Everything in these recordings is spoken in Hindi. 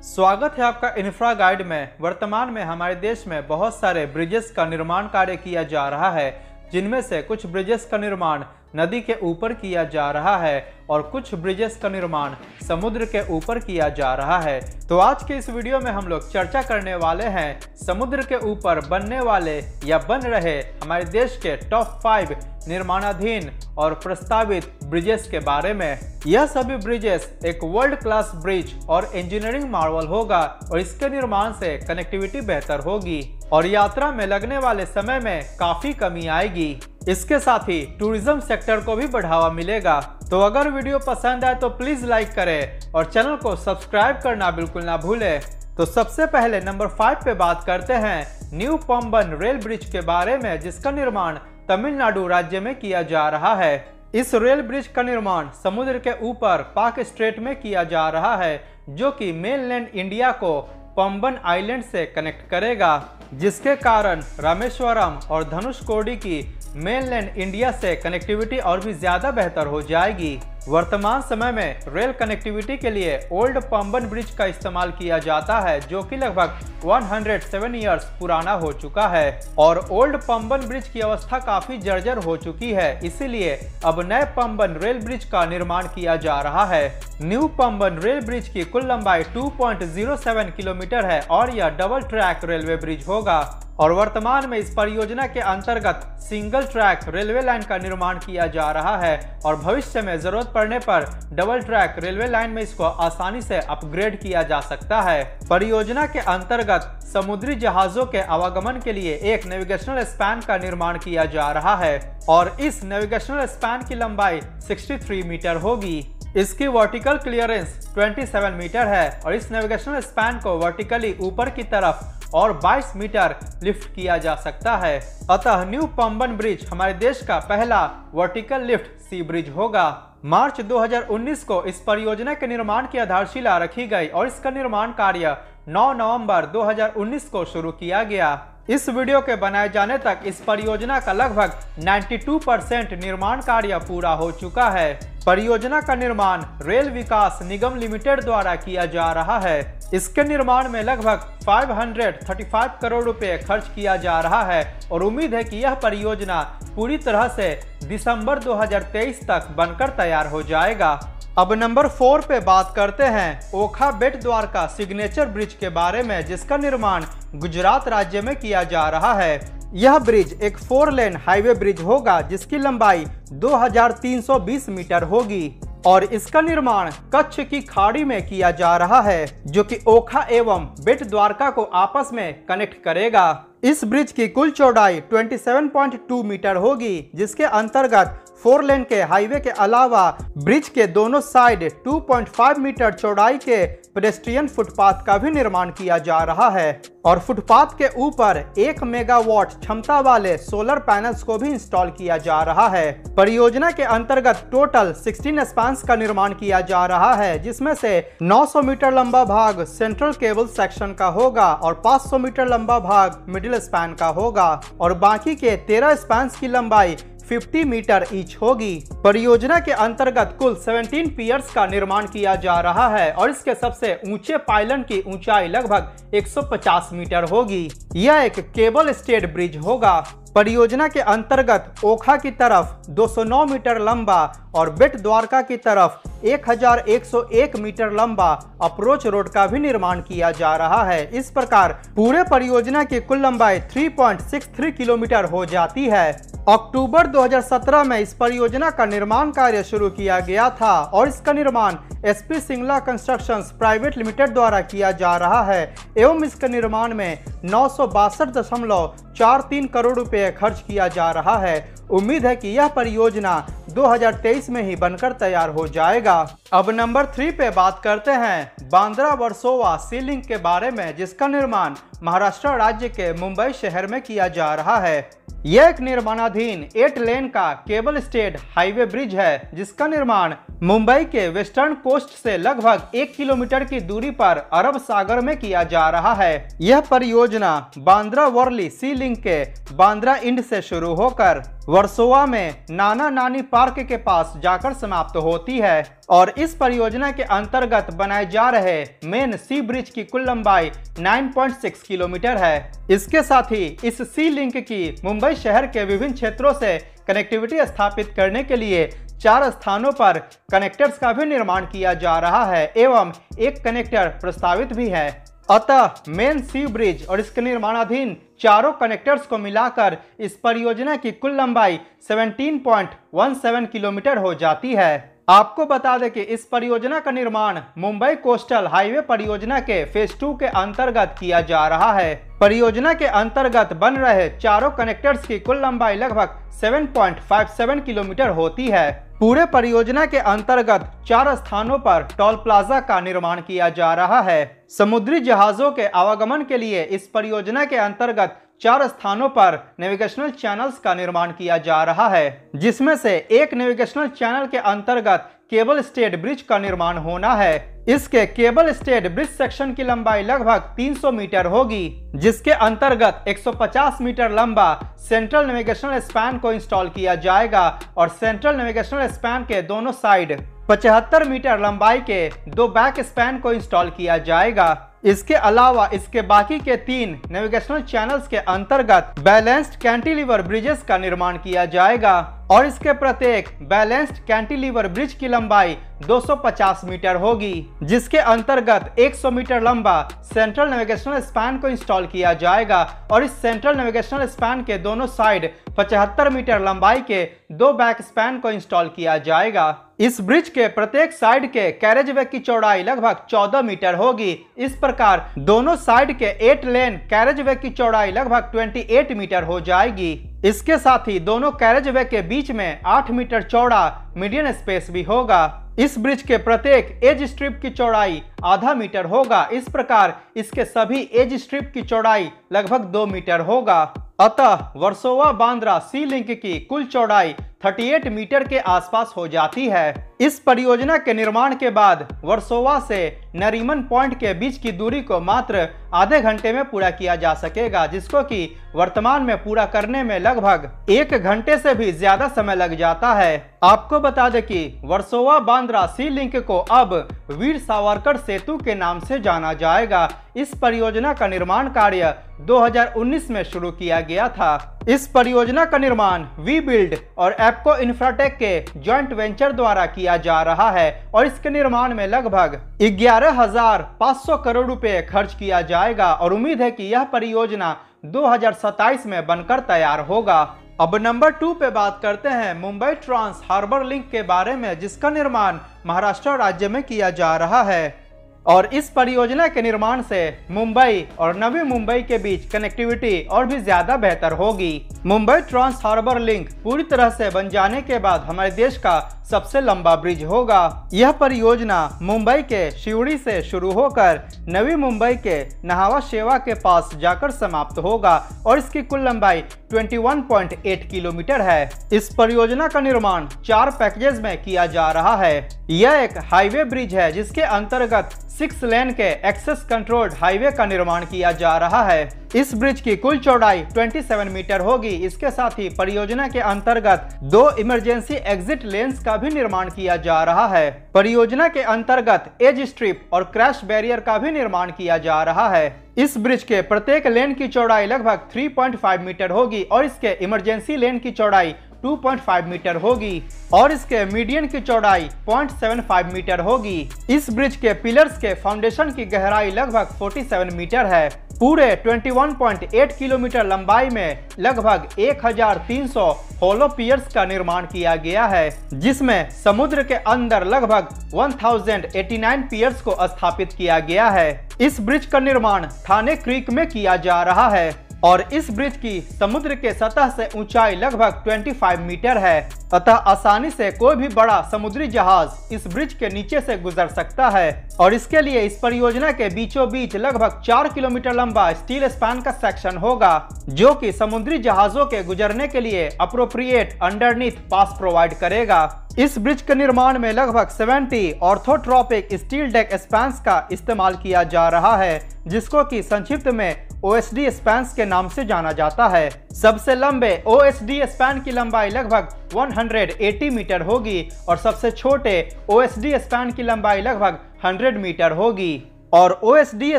स्वागत है आपका इंफ्रा गाइड में। वर्तमान में हमारे देश में बहुत सारे ब्रिजेस का निर्माण कार्य किया जा रहा है, जिनमें से कुछ ब्रिजेस का निर्माण नदी के ऊपर किया जा रहा है और कुछ ब्रिजेस का निर्माण समुद्र के ऊपर किया जा रहा है। तो आज के इस वीडियो में हम लोग चर्चा करने वाले हैं समुद्र के ऊपर बनने वाले या बन रहे हमारे देश के टॉप 5 निर्माणाधीन और प्रस्तावित ब्रिजेस के बारे में। यह सभी ब्रिजेस एक वर्ल्ड क्लास ब्रिज और इंजीनियरिंग मार्वल होगा और इसके निर्माण से कनेक्टिविटी बेहतर होगी और यात्रा में लगने वाले समय में काफी कमी आएगी। इसके साथ ही टूरिज्म सेक्टर को भी बढ़ावा मिलेगा। तो अगर वीडियो पसंद आए तो प्लीज लाइक करें और चैनल को सब्सक्राइब करना बिल्कुल ना भूलें। तो सबसे पहले नंबर 5 पे बात करते हैं न्यू पंबन रेल ब्रिज के बारे में, जिसका निर्माण तमिलनाडु राज्य में किया जा रहा है। इस रेल ब्रिज का निर्माण समुद्र के ऊपर पाक स्ट्रेट में किया जा रहा है, जो कि मेनलैंड इंडिया को पंबन आइलैंड से कनेक्ट करेगा, जिसके कारण रामेश्वरम और धनुषकोडी की मेनलैंड इंडिया से कनेक्टिविटी और भी ज्यादा बेहतर हो जाएगी। वर्तमान समय में रेल कनेक्टिविटी के लिए ओल्ड पंबन ब्रिज का इस्तेमाल किया जाता है, जो कि लगभग 107 इयर्स पुराना हो चुका है और ओल्ड पंबन ब्रिज की अवस्था काफी जर्जर हो चुकी है। इसीलिए अब नए पंबन रेल ब्रिज का निर्माण किया जा रहा है। न्यू पंबन रेल ब्रिज की कुल लंबाई 2.07 किलोमीटर है और यह डबल ट्रैक रेलवे ब्रिज होगा और वर्तमान में इस परियोजना के अंतर्गत सिंगल ट्रैक रेलवे लाइन का निर्माण किया जा रहा है और भविष्य में जरूरत पड़ने पर डबल ट्रैक रेलवे लाइन में इसको आसानी से अपग्रेड किया जा सकता है। परियोजना के अंतर्गत समुद्री जहाजों के आवागमन के लिए एक नेविगेशनल स्पैन का निर्माण किया जा रहा है और इस नेविगेशनल स्पैन की लंबाई 63 मीटर होगी। इसकी वर्टिकल क्लियरेंस 27 मीटर है और इस नेविगेशनल स्पैन को वर्टिकली ऊपर की तरफ और 22 मीटर लिफ्ट किया जा सकता है। अतः न्यू पंबन ब्रिज हमारे देश का पहला वर्टिकल लिफ्ट सी ब्रिज होगा। मार्च 2019 को इस परियोजना के निर्माण की आधारशिला रखी गई और इसका निर्माण कार्य 9 नवंबर 2019 को शुरू किया गया। इस वीडियो के बनाए जाने तक इस परियोजना का लगभग 92% निर्माण कार्य पूरा हो चुका है। परियोजना का निर्माण रेल विकास निगम लिमिटेड द्वारा किया जा रहा है। इसके निर्माण में लगभग 535 करोड़ रुपए खर्च किया जा रहा है और उम्मीद है कि यह परियोजना पूरी तरह से दिसंबर 2023 तक बनकर तैयार हो जाएगा। अब नंबर 4 पे बात करते हैं ओखा बेट द्वारका सिग्नेचर ब्रिज के बारे में, जिसका निर्माण गुजरात राज्य में किया जा रहा है। यह ब्रिज एक 4 लेन हाईवे ब्रिज होगा, जिसकी लंबाई 2320 मीटर होगी और इसका निर्माण कच्छ की खाड़ी में किया जा रहा है, जो कि ओखा एवं बेट द्वारका को आपस में कनेक्ट करेगा। इस ब्रिज की कुल चौड़ाई 27.2 मीटर होगी, जिसके अंतर्गत 4 लेन के हाईवे के अलावा ब्रिज के दोनों साइड 2.5 मीटर चौड़ाई के पेडेस्ट्रियन फुटपाथ का भी निर्माण किया जा रहा है और फुटपाथ के ऊपर 1 मेगावाट क्षमता वाले सोलर पैनल्स को भी इंस्टॉल किया जा रहा है। परियोजना के अंतर्गत टोटल 16 स्पैन्स का निर्माण किया जा रहा है, जिसमें से 900 मीटर लंबा भाग सेंट्रल केबल सेक्शन का होगा और 500 मीटर लंबा भाग मिडिल स्पैन का होगा और बाकी के 13 स्पैन्स की लंबाई 50 मीटर ईच होगी। परियोजना के अंतर्गत कुल 17 पियर्स का निर्माण किया जा रहा है और इसके सबसे ऊंचे पायलन की ऊंचाई लगभग 150 मीटर होगी। यह एक केबल स्टेड ब्रिज होगा। परियोजना के अंतर्गत ओखा की तरफ 209 मीटर लंबा और बेट द्वारका की तरफ 1101 मीटर लंबा अप्रोच रोड का भी निर्माण किया जा रहा है। इस प्रकार पूरे परियोजना की कुल लंबाई 3.63 किलोमीटर हो जाती है। अक्टूबर 2017 में इस परियोजना का निर्माण कार्य शुरू किया गया था और इसका निर्माण SP Singla constructions private limited द्वारा किया जा रहा है एवं इसके निर्माण में 962.43 करोड़ रुपए खर्च किया जा रहा है। उम्मीद है कि यह परियोजना 2023 में ही बनकर तैयार हो जाएगा। अब नंबर 3 पे बात करते हैं बांद्रा वर्सोवा सी लिंक के बारे में, जिसका निर्माण महाराष्ट्र राज्य के मुंबई शहर में किया जा रहा है। यह एक निर्माणाधीन 8 लेन का केबल स्टेड हाईवे ब्रिज है, जिसका निर्माण मुंबई के वेस्टर्न कोस्ट से लगभग 1 किलोमीटर की दूरी पर अरब सागर में किया जा रहा है। यह परियोजना बांद्रा वर्ली सी लिंक के बांद्रा इंड से शुरू होकर वर्सोवा में नाना नानी पार्क के पास जाकर समाप्त होती है और इस परियोजना के अंतर्गत बनाए जा रहे मेन सी ब्रिज की कुल लंबाई 9.6 किलोमीटर है। इसके साथ ही इस सी लिंक की मुंबई शहर के विभिन्न क्षेत्रों से कनेक्टिविटी स्थापित करने के लिए 4 स्थानों पर कनेक्टर्स का भी निर्माण किया जा रहा है एवं एक कनेक्टर प्रस्तावित भी है। अतः मेन सी ब्रिज और इसके निर्माणाधीन चारों कनेक्टर्स को मिलाकर इस परियोजना की कुल लंबाई 17.17 किलोमीटर हो जाती है। आपको बता दें कि इस परियोजना का निर्माण मुंबई कोस्टल हाईवे परियोजना के फेज 2 के अंतर्गत किया जा रहा है। परियोजना के अंतर्गत बन रहे चारों कनेक्टर्स की कुल लंबाई लगभग 7.57 किलोमीटर होती है। पूरे परियोजना के अंतर्गत 4 स्थानों पर टोल प्लाजा का निर्माण किया जा रहा है। समुद्री जहाजों के आवागमन के लिए इस परियोजना के अंतर्गत 4 स्थानों पर नेविगेशनल चैनल्स का निर्माण किया जा रहा है, जिसमें से एक नेविगेशनल चैनल के अंतर्गत केबल स्टेड ब्रिज का निर्माण होना है। इसके केबल स्टेड ब्रिज सेक्शन की लंबाई लगभग 300 मीटर होगी, जिसके अंतर्गत 150 मीटर लंबा सेंट्रल नेविगेशनल स्पैन को इंस्टॉल किया जाएगा और सेंट्रल नेविगेशनल स्पैन के दोनों साइड 75 मीटर लंबाई के 2 बैक स्पैन को इंस्टॉल किया जाएगा। इसके अलावा इसके बाकी के 3 नेविगेशनल चैनल्स के अंतर्गत बैलेंस्ड कैंटिलीवर ब्रिजेस का निर्माण किया जाएगा और इसके प्रत्येक बैलेंस्ड कैंटिलीवर ब्रिज की लंबाई 250 मीटर होगी, जिसके अंतर्गत 100 मीटर लंबा सेंट्रल नेविगेशनल स्पैन को इंस्टॉल किया जाएगा और इस सेंट्रल नेविगेशनल स्पैन के दोनों साइड 75 मीटर लंबाई के 2 बैक स्पैन को इंस्टॉल किया जाएगा। इस ब्रिज के प्रत्येक साइड के कैरेजवे की चौड़ाई लगभग 14 मीटर होगी। इस प्रकार दोनों साइड के 8 लेन कैरेजवे की चौड़ाई लगभग 28 मीटर हो जाएगी। इसके साथ ही दोनों कैरेजवे के बीच में 8 मीटर चौड़ा मीडियन स्पेस भी होगा। इस ब्रिज के प्रत्येक एज स्ट्रिप की चौड़ाई आधा मीटर होगा। इस प्रकार इसके सभी एज स्ट्रिप की चौड़ाई लगभग 2 मीटर होगा। अतः वर्सोवा बांद्रा सी लिंक की कुल चौड़ाई 38 मीटर के आसपास हो जाती है। इस परियोजना के निर्माण के बाद वर्सोवा से नरीमन पॉइंट के बीच की दूरी को मात्र आधे घंटे में पूरा किया जा सकेगा, जिसको कि वर्तमान में पूरा करने में लगभग 1 घंटे से भी ज्यादा समय लग जाता है। आपको बता दें कि वर्सोवा बांद्रा सी लिंक को अब वीर सावरकर सेतु के नाम से जाना जाएगा। इस परियोजना का निर्माण कार्य 2019 में शुरू किया गया था। इस परियोजना का निर्माण वी बिल्ड और एप्को इंफ्राटेक के जॉइंट वेंचर द्वारा किया जा रहा है और इसके निर्माण में लगभग 11,500 करोड़ रुपए खर्च किया जाएगा और उम्मीद है कि यह परियोजना 2027 में बनकर तैयार होगा। अब नंबर 2 पे बात करते हैं मुंबई ट्रांस हार्बर लिंक के बारे में, जिसका निर्माण महाराष्ट्र राज्य में किया जा रहा है और इस परियोजना के निर्माण से मुंबई और नवी मुंबई के बीच कनेक्टिविटी और भी ज्यादा बेहतर होगी। मुंबई ट्रांस हार्बर लिंक पूरी तरह से बन जाने के बाद हमारे देश का सबसे लंबा ब्रिज होगा। यह परियोजना मुंबई के शिवड़ी से शुरू होकर नवी मुंबई के नहावा शेवा के पास जाकर समाप्त होगा और इसकी कुल लंबाई 21.8 किलोमीटर है। इस परियोजना का निर्माण 4 पैकेजेस में किया जा रहा है। यह एक हाईवे ब्रिज है जिसके अंतर्गत 6 लेन के एक्सेस कंट्रोल्ड हाईवे का निर्माण किया जा रहा है। इस ब्रिज की कुल चौड़ाई 27 मीटर होगी। इसके साथ ही परियोजना के अंतर्गत 2 इमरजेंसी एग्जिट लेन्स का भी निर्माण किया जा रहा है। परियोजना के अंतर्गत एज स्ट्रिप और क्रैश बैरियर का भी निर्माण किया जा रहा है। इस ब्रिज के प्रत्येक लेन की चौड़ाई लगभग 3.5 मीटर होगी और इसके इमरजेंसी लेन की चौड़ाई 2.5 मीटर होगी और इसके मीडियन की चौड़ाई 0.75 मीटर होगी। इस ब्रिज के पिलर्स के फाउंडेशन की गहराई लगभग 47 मीटर है। पूरे 21.8 किलोमीटर लंबाई में लगभग 1300 होलो पियर्स का निर्माण किया गया है, जिसमें समुद्र के अंदर लगभग 1089 पियर्स को स्थापित किया गया है। इस ब्रिज का निर्माण थाने क्रीक में किया जा रहा है और इस ब्रिज की समुद्र के सतह से ऊंचाई लगभग 25 मीटर है, अतः आसानी से कोई भी बड़ा समुद्री जहाज इस ब्रिज के नीचे से गुजर सकता है और इसके लिए इस परियोजना के बीचों बीच लगभग 4 किलोमीटर लंबा स्टील स्पैन का सेक्शन होगा, जो कि समुद्री जहाजों के गुजरने के लिए अप्रोप्रिएट अंडरनीथ पास प्रोवाइड करेगा। इस ब्रिज के निर्माण में लगभग 70 ऑर्थोट्रोपिक स्टील डेक स्पैन्स का इस्तेमाल किया जा रहा है, जिसको कि संक्षिप्त में OSD स्पैन्स के नाम से जाना जाता है। सबसे लंबे OSD स्पैन की लंबाई लगभग 180 मीटर होगी और सबसे छोटे OSD स्पैन की लंबाई लगभग 100 मीटर होगी। और OSD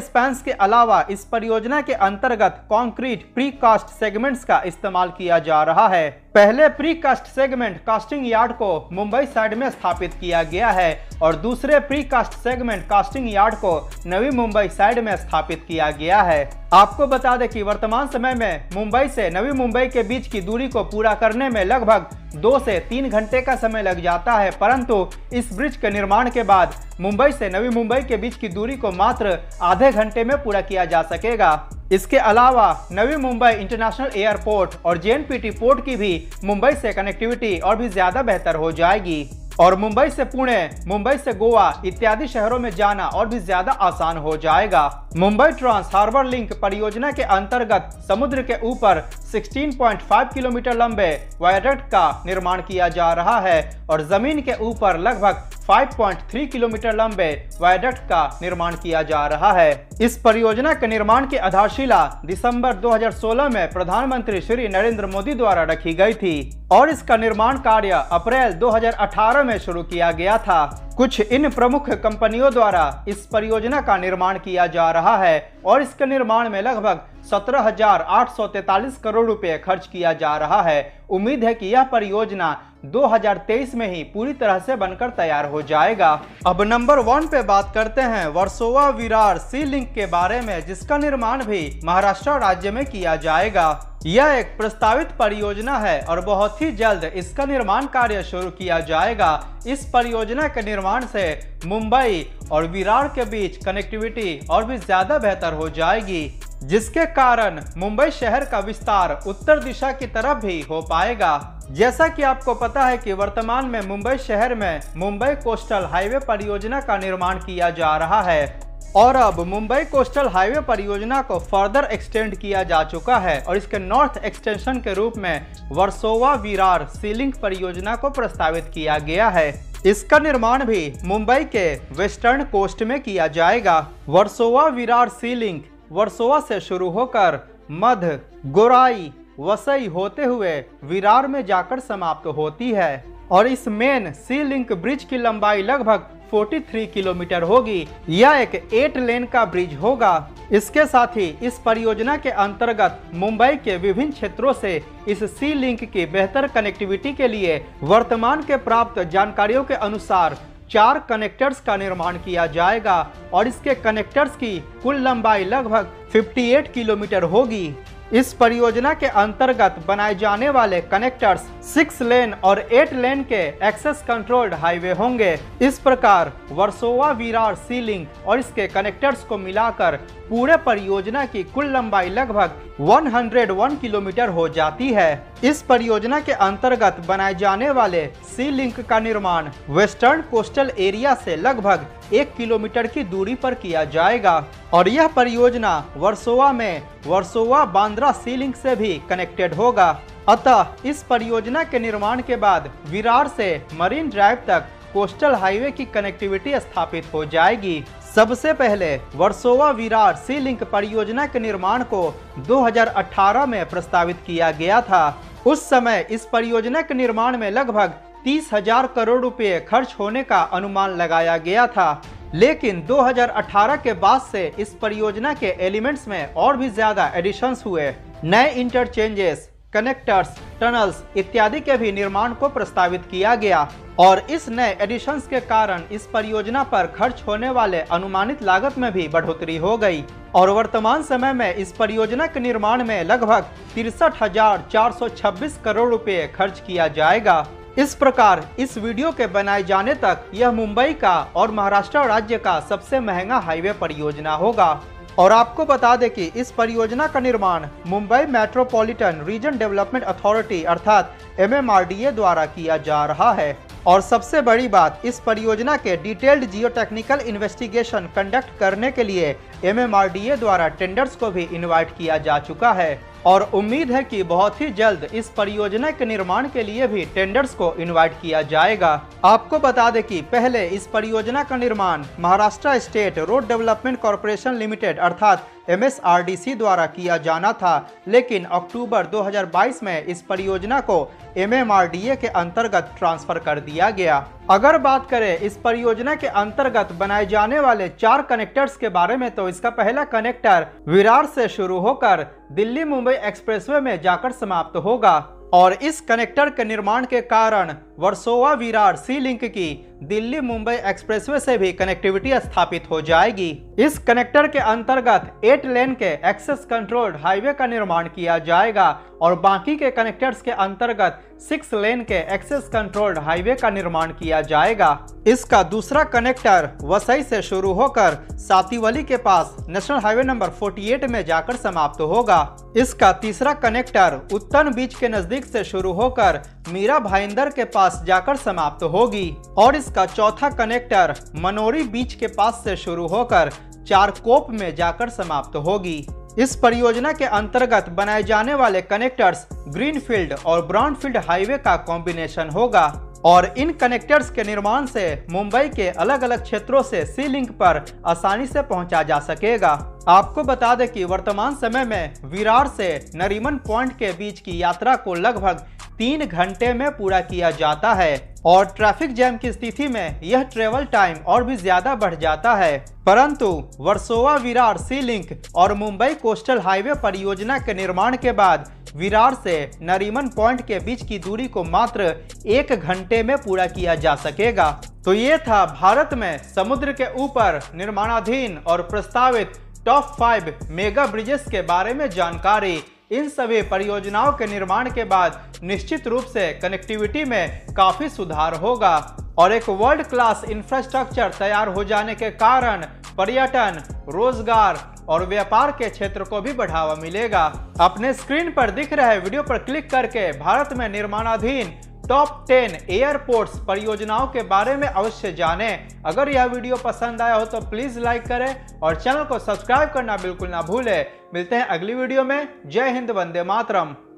स्पैन्स के अलावा इस परियोजना के अंतर्गत कंक्रीट प्रीकास्ट सेगमेंट्स का इस्तेमाल किया जा रहा है। पहले प्रीकास्ट सेगमेंट कास्टिंग यार्ड को मुंबई साइड में स्थापित किया गया है और दूसरे प्रीकास्ट सेगमेंट कास्टिंग यार्ड को नवी मुंबई साइड में स्थापित किया गया है। आपको बता दें कि वर्तमान समय में मुंबई से नवी मुंबई के बीच की दूरी को पूरा करने में लगभग 2 से 3 घंटे का समय लग जाता है, परंतु इस ब्रिज के निर्माण के बाद मुंबई से नवी मुंबई के बीच की दूरी को मात्र आधे घंटे में पूरा किया जा सकेगा। इसके अलावा नवी मुंबई इंटरनेशनल एयरपोर्ट और JNPT पोर्ट की भी मुंबई से कनेक्टिविटी और भी ज्यादा बेहतर हो जाएगी और मुंबई से पुणे, मुंबई से गोवा इत्यादि शहरों में जाना और भी ज्यादा आसान हो जाएगा। मुंबई ट्रांस हार्बर लिंक परियोजना के अंतर्गत समुद्र के ऊपर 16.5 किलोमीटर लंबे वायडक्ट का निर्माण किया जा रहा है और जमीन के ऊपर लगभग 5.3 किलोमीटर लंबे वायडक्ट का निर्माण किया जा रहा है। इस परियोजना के निर्माण की आधारशिला दिसंबर 2016 में प्रधानमंत्री श्री नरेंद्र मोदी द्वारा रखी गई थी और इसका निर्माण कार्य अप्रैल 2018 में शुरू किया गया था। कुछ इन प्रमुख कंपनियों द्वारा इस परियोजना का निर्माण किया जा रहा है और इसके निर्माण में लगभग 17,843 करोड़ रुपए खर्च किया जा रहा है। उम्मीद है कि यह परियोजना 2023 में ही पूरी तरह से बनकर तैयार हो जाएगा। अब नंबर 1 पे बात करते हैं वर्सोवा विरार सी लिंक के बारे में, जिसका निर्माण भी महाराष्ट्र राज्य में किया जाएगा। यह एक प्रस्तावित परियोजना है और बहुत ही जल्द इसका निर्माण कार्य शुरू किया जाएगा। इस परियोजना के निर्माण से मुंबई और विरार के बीच कनेक्टिविटी और भी ज्यादा बेहतर हो जाएगी, जिसके कारण मुंबई शहर का विस्तार उत्तर दिशा की तरफ भी हो पाएगा। जैसा कि आपको पता है कि वर्तमान में मुंबई शहर में मुंबई कोस्टल हाईवे परियोजना का निर्माण किया जा रहा है और अब मुंबई कोस्टल हाईवे परियोजना को फर्दर एक्सटेंड किया जा चुका है और इसके नॉर्थ एक्सटेंशन के रूप में वर्सोवा विरार सी लिंक परियोजना को प्रस्तावित किया गया है। इसका निर्माण भी मुंबई के वेस्टर्न कोस्ट में किया जाएगा। वर्सोवा विरार सी लिंक वर्सोवा से शुरू होकर मध्य, गोराई, वसई होते हुए विरार में जाकर समाप्त होती है और इस मेन सी लिंक ब्रिज की लंबाई लगभग 43 किलोमीटर होगी। यह एक 8 लेन का ब्रिज होगा। इसके साथ ही इस परियोजना के अंतर्गत मुंबई के विभिन्न क्षेत्रों से इस सी लिंक की बेहतर कनेक्टिविटी के लिए वर्तमान के प्राप्त जानकारियों के अनुसार 4 कनेक्टर्स का निर्माण किया जाएगा और इसके कनेक्टर्स की कुल लंबाई लगभग 58 किलोमीटर होगी। इस परियोजना के अंतर्गत बनाए जाने वाले कनेक्टर्स 6 लेन और 8 लेन के एक्सेस कंट्रोल्ड हाईवे होंगे। इस प्रकार वर्सोवा विरार सी लिंक और इसके कनेक्टर्स को मिलाकर पूरे परियोजना की कुल लंबाई लगभग 101 किलोमीटर हो जाती है। इस परियोजना के अंतर्गत बनाए जाने वाले सी लिंक का निर्माण वेस्टर्न कोस्टल एरिया से लगभग 1 किलोमीटर की दूरी पर किया जाएगा और यह परियोजना वर्सोवा में वर्सोवा बांद्रा सी लिंक से भी कनेक्टेड होगा। अतः इस परियोजना के निर्माण के बाद विरार से मरीन ड्राइव तक कोस्टल हाईवे की कनेक्टिविटी स्थापित हो जाएगी। सबसे पहले वर्सोवा विरार सी लिंक परियोजना के निर्माण को 2018 में प्रस्तावित किया गया था। उस समय इस परियोजना के निर्माण में लगभग 30,000 करोड़ रुपए खर्च होने का अनुमान लगाया गया था, लेकिन 2018 के बाद से इस परियोजना के एलिमेंट्स में और भी ज्यादा एडिशंस हुए। नए इंटरचेंजेस, कनेक्टर्स, टनल्स इत्यादि के भी निर्माण को प्रस्तावित किया गया और इस नए एडिशंस के कारण इस परियोजना पर खर्च होने वाले अनुमानित लागत में भी बढ़ोतरी हो गई और वर्तमान समय में इस परियोजना के निर्माण में लगभग 63,426 करोड़ रुपए खर्च किया जाएगा। इस प्रकार इस वीडियो के बनाए जाने तक यह मुंबई का और महाराष्ट्र राज्य का सबसे महंगा हाईवे परियोजना होगा। और आपको बता दें कि इस परियोजना का निर्माण Mumbai metropolitan region development authority अर्थात MMRDA द्वारा किया जा रहा है। और सबसे बड़ी बात, इस परियोजना के डिटेल्ड जियोटेक्निकल इन्वेस्टिगेशन कंडक्ट करने के लिए MMRDA द्वारा टेंडर्स को भी इनवाइट किया जा चुका है और उम्मीद है कि बहुत ही जल्द इस परियोजना के निर्माण के लिए भी टेंडर्स को इनवाइट किया जाएगा। आपको बता दें कि पहले इस परियोजना का निर्माण Maharashtra state road development corporation limited अर्थात MSRDC द्वारा किया जाना था, लेकिन अक्टूबर 2022 में इस परियोजना को MMRDA के अंतर्गत ट्रांसफर कर दिया गया। अगर बात करें इस परियोजना के अंतर्गत बनाए जाने वाले 4 कनेक्टर्स के बारे में, तो इसका पहला कनेक्टर विरार से शुरू होकर दिल्ली मुंबई एक्सप्रेसवे में जाकर समाप्त होगा और इस कनेक्टर के निर्माण के कारण वर्सोवा विरार सी लिंक की दिल्ली मुंबई एक्सप्रेसवे से भी कनेक्टिविटी स्थापित हो जाएगी। इस कनेक्टर के अंतर्गत 8 लेन के एक्सेस कंट्रोल्ड हाईवे का निर्माण किया जाएगा और बाकी के कनेक्टर्स के अंतर्गत 6 लेन के एक्सेस कंट्रोल्ड हाईवे का निर्माण किया जाएगा। इसका दूसरा कनेक्टर वसई से शुरू होकर सातीवली के पास नेशनल हाईवे नंबर 48 में जाकर समाप्त होगा। इसका तीसरा कनेक्टर उत्तन बीच के नजदीक से शुरू होकर मीरा भाईंदर के पास जाकर समाप्त होगी और इसका चौथा कनेक्टर मनोरी बीच के पास से शुरू होकर चारकोप में जाकर समाप्त होगी। इस परियोजना के अंतर्गत बनाए जाने वाले कनेक्टर्स ग्रीनफील्ड और ब्राउनफील्ड हाईवे का कॉम्बिनेशन होगा और इन कनेक्टर्स के निर्माण से मुंबई के अलग अलग क्षेत्रों से सी लिंक पर आसानी से पहुंचा जा सकेगा। आपको बता दें कि वर्तमान समय में विरार से नरीमन पॉइंट के बीच की यात्रा को लगभग 3 घंटे में पूरा किया जाता है और ट्रैफिक जैम की स्थिति में यह ट्रेवल टाइम और भी ज्यादा बढ़ जाता है, परंतु वर्सोवा विरार सी लिंक और मुंबई कोस्टल हाईवे परियोजना के निर्माण के बाद विरार से नरीमन पॉइंट के बीच की दूरी को मात्र 1 घंटे में पूरा किया जा सकेगा। तो ये था भारत में समुद्र के ऊपर निर्माणाधीन और प्रस्तावित टॉप 5 मेगा ब्रिजेस के बारे में जानकारी। इन सभी परियोजनाओं के निर्माण के बाद निश्चित रूप से कनेक्टिविटी में काफी सुधार होगा और एक वर्ल्ड क्लास इंफ्रास्ट्रक्चर तैयार हो जाने के कारण पर्यटन, रोजगार और व्यापार के क्षेत्र को भी बढ़ावा मिलेगा। अपने स्क्रीन पर दिख रहे वीडियो पर क्लिक करके भारत में निर्माणाधीन टॉप 10 एयरपोर्ट्स परियोजनाओं के बारे में अवश्य जानें। अगर यह वीडियो पसंद आया हो तो प्लीज लाइक करें और चैनल को सब्सक्राइब करना बिल्कुल ना भूलें। मिलते हैं अगली वीडियो में। जय हिंद, वंदे मातरम।